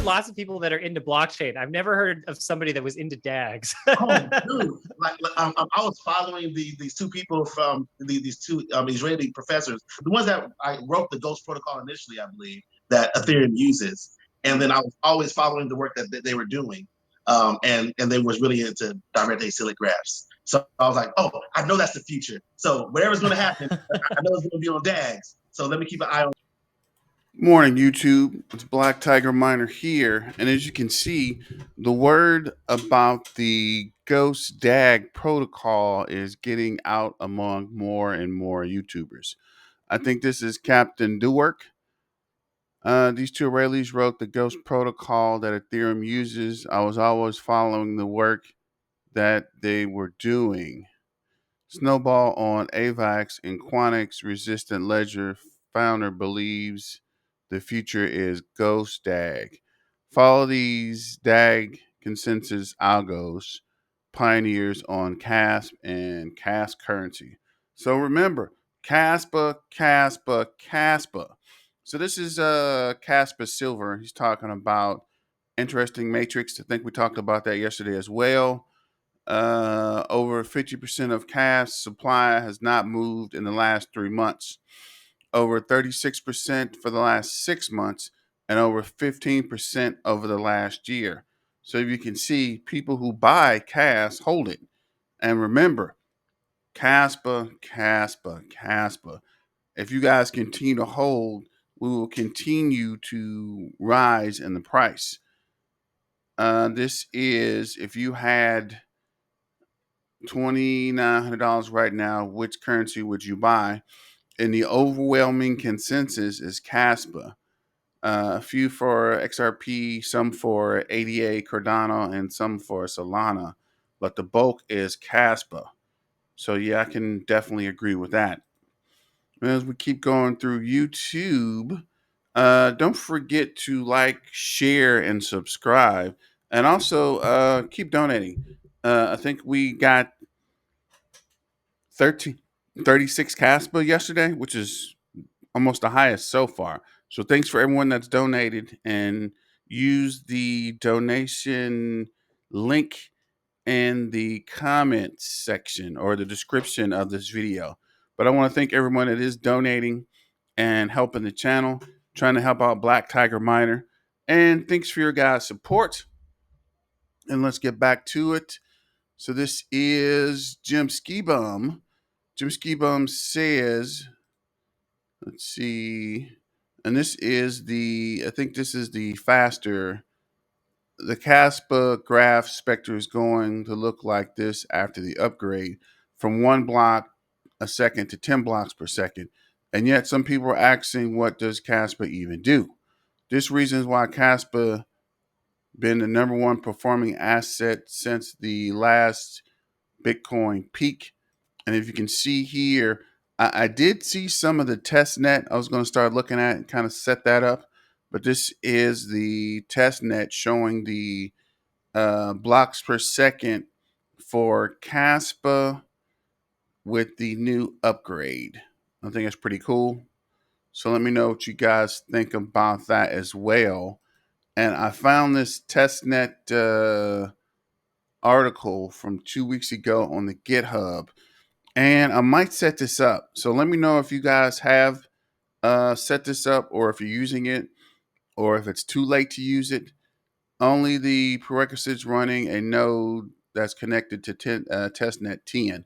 lots of people that are into blockchain. I've never heard of somebody that was into DAGs. Oh, dude! I was following these two people from these two Israeli professors, the ones that I wrote the Ghost protocol initially, I believe, that Ethereum uses, and then I was always following the work that they were doing, and they was really into direct acyclic graphs. So I was like, oh, I know that's the future. So whatever's going to happen, I know it's going to be on DAGs. So let me keep an eye on. Morning, YouTube. It's Black Tiger Miner here, and as you can see, the word about the GHOSTDAG protocol is getting out among more and more YouTubers. I think this is Captain Duwork. These two Israelis wrote the Ghost protocol that Ethereum uses. I was always following the work that they were doing. Snowball on AVAX and Quantix resistant ledger founder believes the future is GHOSTDAG. Follow these DAG consensus algos, pioneers on CASP and CASP currency. So remember, Kaspa, Kaspa, Kaspa. So this is Kaspa Silver. He's talking about interesting matrix. I think we talked about that yesterday as well. Over 50% of CASP supply has not moved in the last 3 months. Over 36% for the last 6 months, and over 15% over the last year. So you can see people who buy CAS hold it. And remember, Kaspa, Kaspa, Kaspa. If you guys continue to hold, we will continue to rise in the price. This is if you had $2,900 right now, which currency would you buy? And the overwhelming consensus is Kaspa. A few for XRP, some for ADA, Cardano, and some for Solana. But the bulk is Kaspa. So yeah, I can definitely agree with that. As we keep going through YouTube, don't forget to like, share, and subscribe. And also keep donating. I think we got 36 Kaspa yesterday, which is almost the highest so far. So thanks for everyone that's donated, and use the donation link in the comments section or the description of this video. But I want to thank everyone that is donating and helping the channel, trying to help out Black Tiger Miner. And thanks for your guys' support. And let's get back to it. So this is Jim Ski Bum. Jim Ski Bum says, let's see, and this is I think this is the faster. The Kaspa graph specter is going to look like this after the upgrade from 1 block a second to 10 blocks per second. And yet some people are asking, what does Kaspa even do? This reason is why Kaspa been the number one performing asset since the last Bitcoin peak. And if you can see here, I did see some of the testnet I was going to start looking at and kind of set that up. But this is the testnet showing the blocks per second for Kaspa with the new upgrade. I think it's pretty cool. So let me know what you guys think about that as well. And I found this testnet article from 2 weeks ago on the GitHub. And I might set this up. So let me know if you guys have set this up, or if you're using it, or if it's too late to use it. Only the prerequisites running a node that's connected to testnet 10.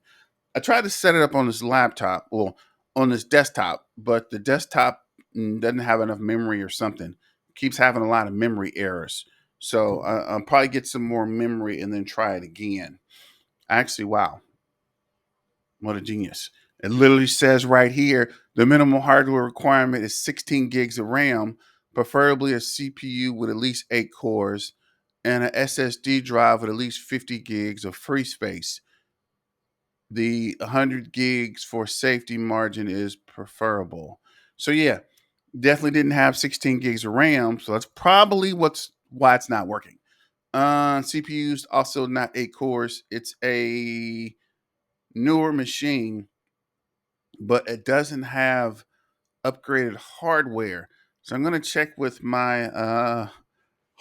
I tried to set it up on this laptop, well, on this desktop, but the desktop doesn't have enough memory or something. It keeps having a lot of memory errors. So I'll probably get some more memory and then try it again. Actually, wow. What a genius. It literally says right here, the minimum hardware requirement is 16 gigs of RAM, preferably a CPU with at least 8 cores, and an SSD drive with at least 50 gigs of free space. The 100 gigs for safety margin is preferable. So yeah, definitely didn't have 16 gigs of RAM, so that's probably why it's not working. CPU's also not 8 cores. It's a newer machine, but it doesn't have upgraded hardware. So I'm going to check with my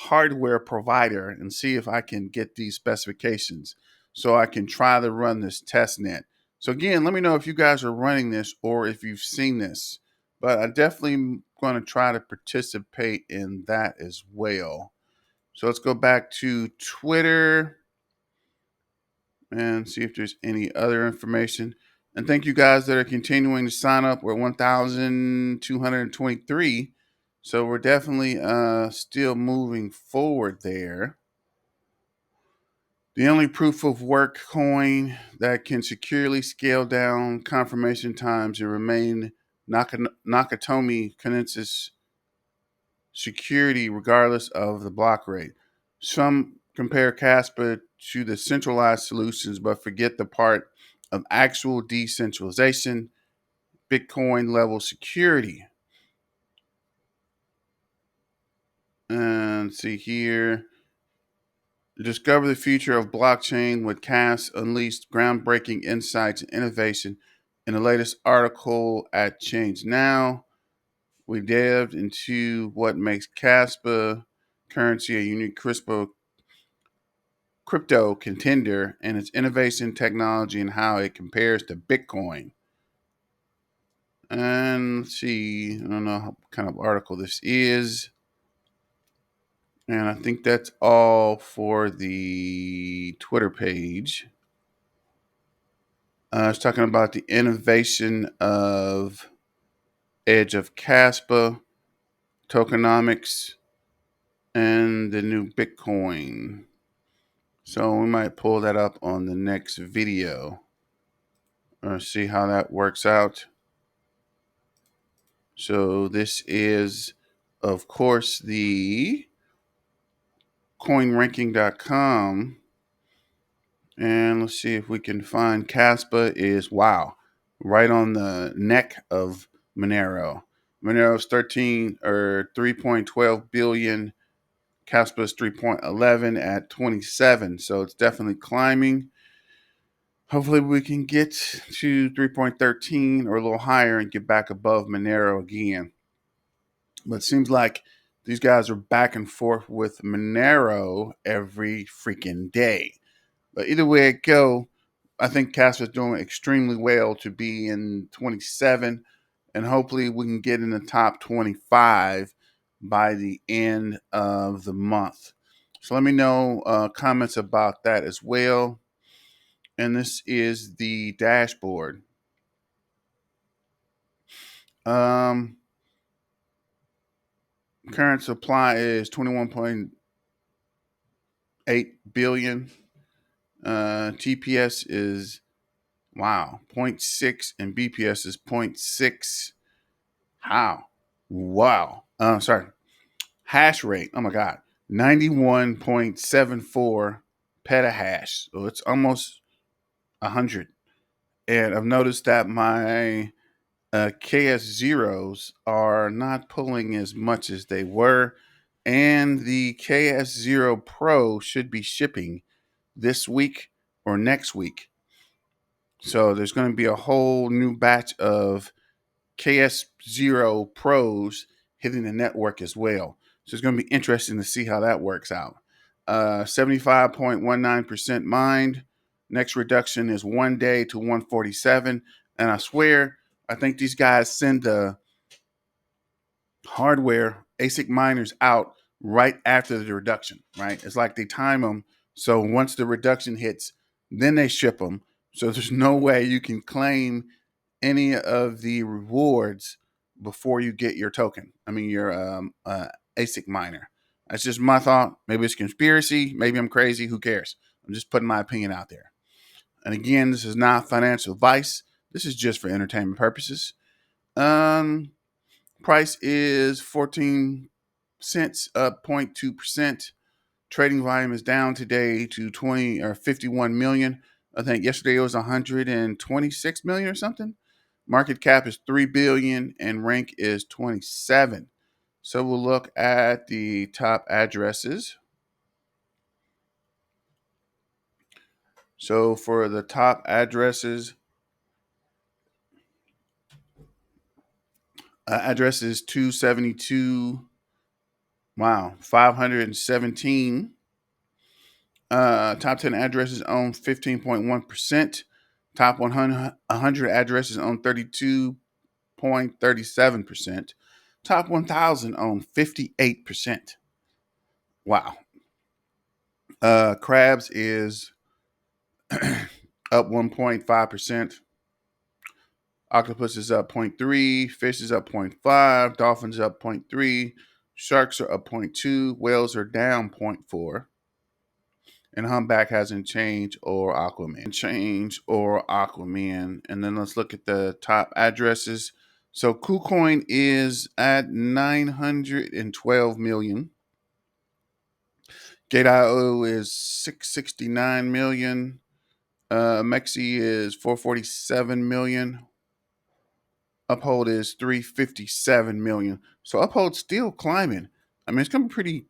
hardware provider and see if I can get these specifications so I can try to run this test net. So again, let me know if you guys are running this or if you've seen this, but I definitely am going to try to participate in that as well. So let's go back to Twitter and see if there's any other information. And thank you guys that are continuing to sign up. We're 1,223. So we're definitely still moving forward there. The only proof of work coin that can securely scale down confirmation times and remain Nakatomi consensus security regardless of the block rate. Some compare Kaspa to the centralized solutions, but forget the part of actual decentralization, Bitcoin level security. And see here. Discover the future of blockchain with Cas unleashed groundbreaking insights and innovation in the latest article at Change Now. We delved into what makes Kaspa currency a unique crypto contender and its innovation technology and how it compares to Bitcoin. And let's see, I don't know what kind of article this is. And I think that's all for the Twitter page. It's talking about the innovation of Edge of Kaspa, tokenomics, and the new Bitcoin. So we might pull that up on the next video or see how that works out. So this is, of course, the coinranking.com. And let's see if we can find Kaspa is, wow, right on the neck of Monero. Monero's 3.12 billion. Kaspa's 3.11 at 27. So it's definitely climbing. Hopefully we can get to 3.13 or a little higher and get back above Monero again. But it seems like these guys are back and forth with Monero every freaking day. But either way it go, I think Kaspa's doing extremely well to be in 27, and hopefully we can get in the top 25 by the end of the month. So let me know comments about that as well. And this is the dashboard. Current supply is 21.8 billion. TPS is, wow, 0.6 and BPS is 0.6. How? Wow. Sorry. Hash rate. Oh my God. 91.74 petahash. So it's almost 100. And I've noticed that my KS zeros are not pulling as much as they were. And the KS0 Pro should be shipping this week or next week. So there's going to be a whole new batch of KS0 Pros hitting the network as well. So it's going to be interesting to see how that works out. 75.19% mined. Next reduction is 1 day to 147. And I swear, I think these guys send the hardware ASIC miners out right after the reduction, right? It's like they time them. So once the reduction hits, then they ship them. So there's no way you can claim any of the rewards before you get your token. I mean, your ASIC miner. That's just my thought. Maybe it's conspiracy. Maybe I'm crazy. Who cares? I'm just putting my opinion out there. And again, this is not financial advice. This is just for entertainment purposes. Price is 14 cents, up 0.2%. Trading volume is down today to 20 or 51 million. I think yesterday it was 126 million or something. Market cap is 3 billion and rank is 27. So we'll look at the top addresses. So for the top addresses, address is 272 Wow, 517. Top 10 addresses own 15.1%. Top 100 addresses own 32.37%. Top 1,000 own 58%. Wow. Crabs is up 1.5%. Octopus is up 0.3. Fish is up 0.5. Dolphins up 0.3. Sharks are up 0.2. Whales are down 0.4. And humpback hasn't changed, or Aquaman. And then let's look at the top addresses. So KuCoin is at 912 million. Gate.io is 669 million. Mexi is 447 million. Uphold is 357 million. So Uphold's still climbing. I mean, it's gonna be pretty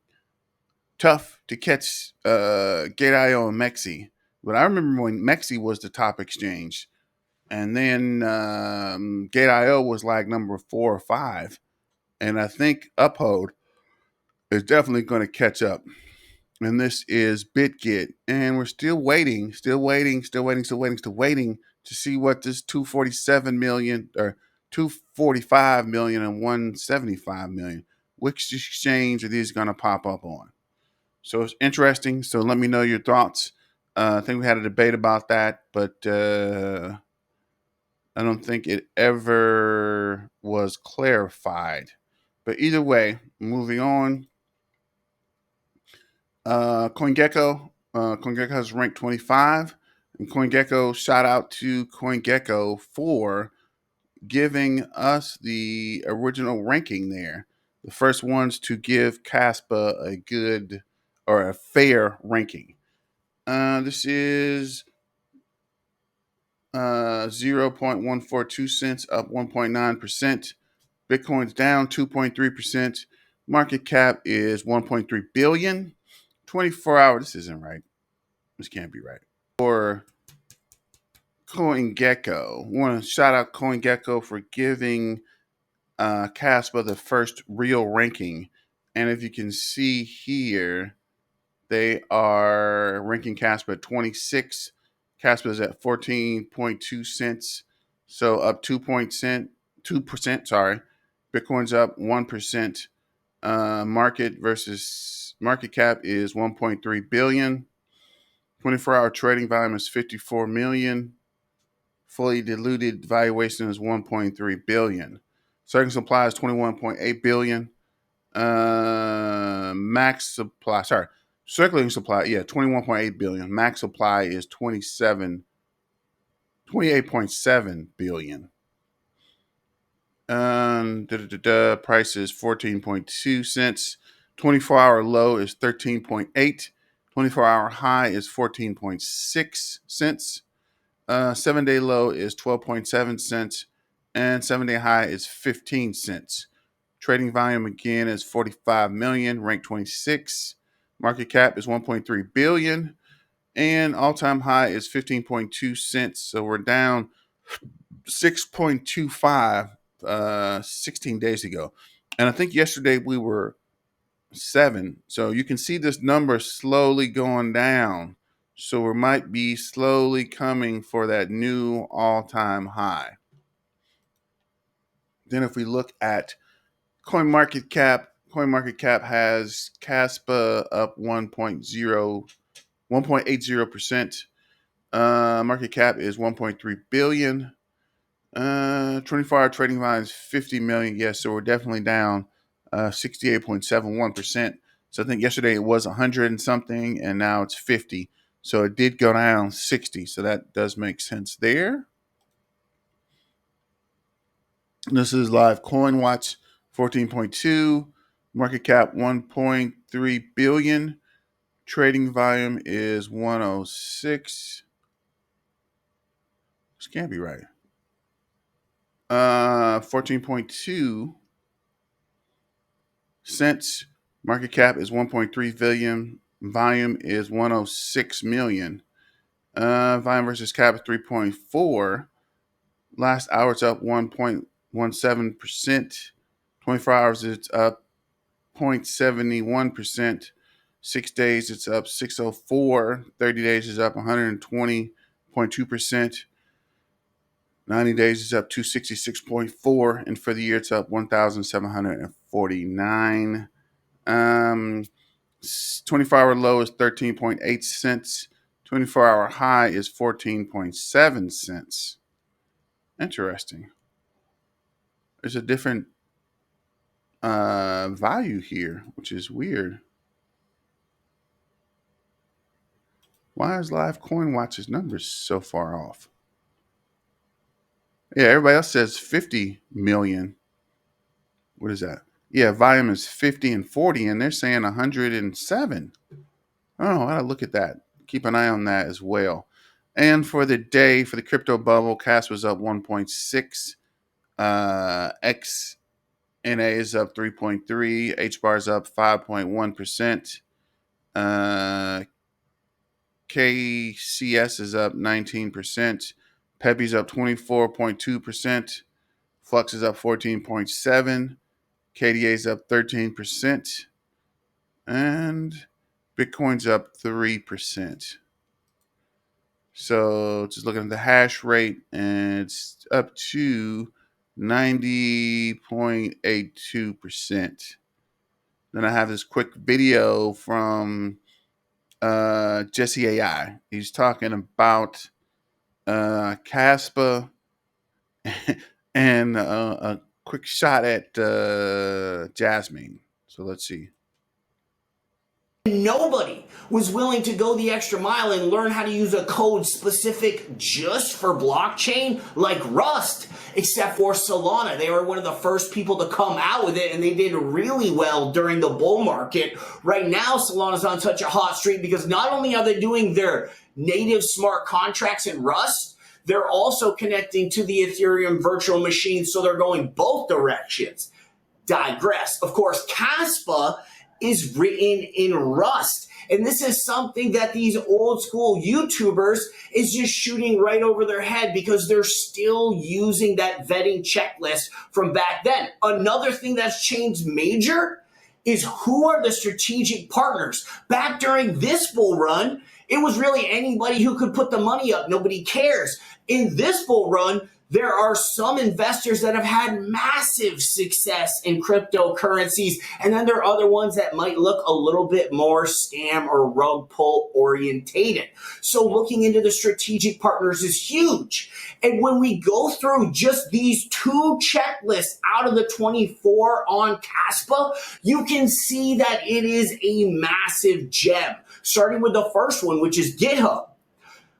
tough to catch Gate.io and Mexi. But I remember when Mexi was the top exchange, and then Gate.io was like number 4 or 5. And I think Uphold is definitely going to catch up. And this is BitGet. And we're still waiting to see what this 247 million or 245 million and 175 million, which exchange are these going to pop up on? So it's interesting. So let me know your thoughts. I think we had a debate about that, but I don't think it ever was clarified. But either way, moving on. CoinGecko. CoinGecko has ranked 25. And CoinGecko, shout out to CoinGecko for giving us the original ranking there. The first ones to give Kaspa a good or a fair ranking. This is 0.142 cents, up 1.9%. Bitcoin's down 2.3%. Market cap is 1.3 billion. 24-hour, this isn't right. This can't be right. For CoinGecko, I want to shout out CoinGecko for giving Kaspa the first real ranking. And if you can see here, they are ranking Kaspa at 26. Kaspa is at 14.2 cents. So up 2%, sorry. Bitcoin's up 1%. Market cap is 1.3 billion. 24-hour trading volume is 54 million. Fully diluted valuation is 1.3 billion. Circulating supply is 21.8 billion. Max supply, circulating supply, 21.8 billion. Max supply is 28.7 billion. Price is 14.2 cents. 24-hour low is 13.8. 24-hour high is 14.6 cents. 7-day low is 12.7 cents. And 7-day high is 15 cents. Trading volume again is 45 million, ranked 26. Market cap is 1.3 billion. And all-time high is 15.2 cents. So we're down 6.25 16 days ago. And I think yesterday we were 7. So you can see this number slowly going down. So we might be slowly coming for that new all-time high. Then if we look at CoinMarketCap has Kaspa up 1.80%. Market cap is 1.3 billion. 24-hour trading volume is 50 million. Yes, so we're definitely down 68.71%. So I think yesterday it was 100 and something, and now it's 50. So it did go down 60. So that does make sense there. This is live coin watch 14.2. Market cap 1.3 billion. Trading volume is 106. This can't be right. 14.2 cents. Market cap is 1.3 billion. Volume is 106 million. Volume versus cap is 3.4. Last hour it's up 1.17%. 24 hours it's up 0.71%. 6 days, it's up 604. 30 days is up 120.2%. 90 days is up 266.4. And for the year, it's up 1,749. 24-hour low is 13.8 cents. 24-hour high is 14.7 cents. Interesting. There's a different value here, which is weird. Why is Live Coin Watch's numbers so far off? Yeah, everybody else says 50 million. What is that? Yeah, volume is 50 and 40, and they're saying 107. I don't know. I gotta look at that. Keep an eye on that as well. And for the day, for the crypto bubble, CAS was up 1.6. XNA is up 3.3. HBAR is up 5.1%. KCS is up 19%. Peppy's up 24.2%. Flux is up 14.7%. KDA is up 13%. And Bitcoin's up 3%. So just looking at the hash rate, and it's up to 90.82%. Then I have this quick video from Jesse AI. He's talking about Kaspa and a quick shot at Jasmine. So let's see. Nobody was willing to go the extra mile and learn how to use a code specific just for blockchain like Rust, except for Solana. They were one of the first people to come out with it, and they did really well during the bull market. Right now, Solana's on such a hot streak because not only are they doing their native smart contracts in Rust, they're also connecting to the Ethereum virtual machine, so they're going both directions. Digress. Of course, Kaspa is written in Rust. And this is something that these old school YouTubers is just shooting right over their head because they're still using that vetting checklist from back then. Another thing that's changed major is who are the strategic partners. Back during this bull run, it was really anybody who could put the money up. Nobody cares. In this bull run, there are some investors that have had massive success in cryptocurrencies, and then there are other ones that might look a little bit more scam or rug pull orientated. So looking into the strategic partners is huge. And when we go through just these two checklists out of the 24 on Kaspa, you can see that it is a massive gem. Starting with the first one, which is GitHub.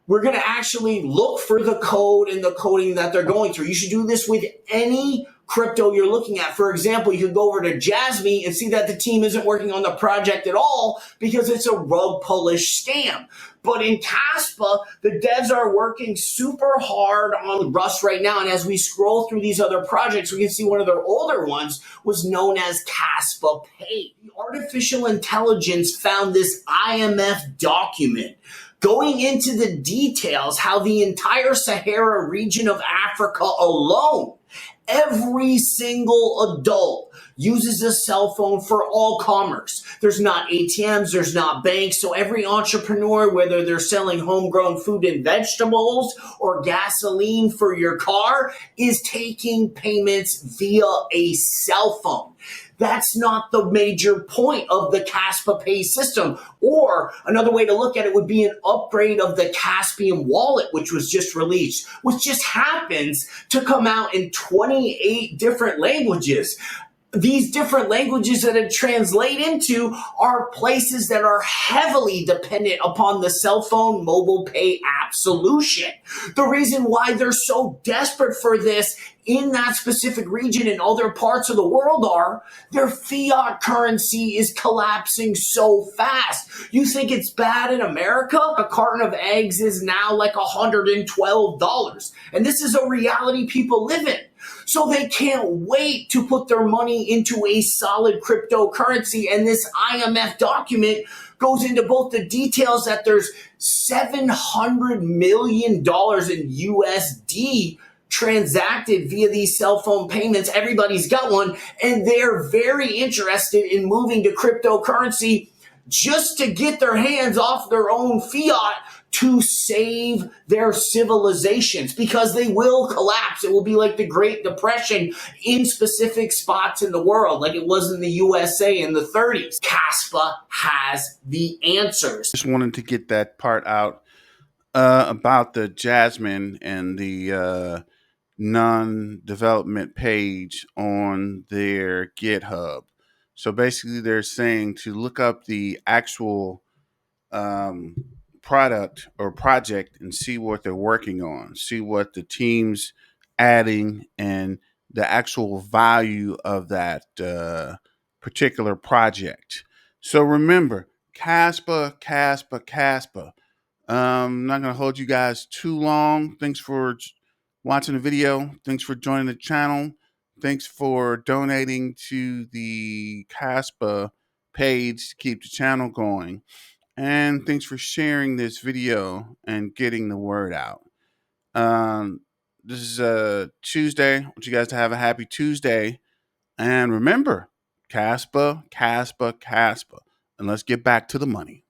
We're going to actually look for the code and the coding that they're going through. You should do this with any crypto you're looking at. For example, you could go over to Jasmine and see that the team isn't working on the project at all because it's a rug pullish scam. But in Kaspa, the devs are working super hard on Rust right now. And as we scroll through these other projects, we can see one of their older ones was known as Kaspa Pay. The artificial intelligence found this IMF document going into the details how the entire Sahara region of Africa alone, every single adult uses a cell phone for all commerce. There's not ATMs, there's not banks, so every entrepreneur, whether they're selling homegrown food and vegetables or gasoline for your car, is taking payments via a cell phone. That's not the major point of the Kaspa Pay system. Or another way to look at it would be an upgrade of the Caspian wallet, which was just released, which just happens to come out in 28 different languages. These different languages that it translate into are places that are heavily dependent upon the cell phone mobile pay app solution. The reason why they're so desperate for this in that specific region and other parts of the world are their fiat currency is collapsing so fast. You think it's bad in America? A carton of eggs is now like $112. And this is a reality people live in. So they can't wait to put their money into a solid cryptocurrency. And this IMF document goes into both the details that there's $700 million in USD transacted via these cell phone payments. Everybody's got one, and they're very interested in moving to cryptocurrency just to get their hands off their own fiat to save their civilizations, because they will collapse. It will be like the Great Depression in specific spots in the world, like it was in the USA in the 30s. Kaspa has the answers. Just wanted to get that part out about the Jasmine and the non-development page on their GitHub. So basically they're saying to look up the actual product or project and see what they're working on, see what the team's adding, and the actual value of that particular project. So remember, Kaspa, Kaspa, Kaspa. I'm not going to hold you guys too long. Thanks for watching the video. Thanks for joining the channel. Thanks for donating to the Kaspa page to keep the channel going. And thanks for sharing this video and getting the word out. This is Tuesday. I want you guys to have a happy Tuesday. And remember, Kaspa, Kaspa, Kaspa. And let's get back to the money.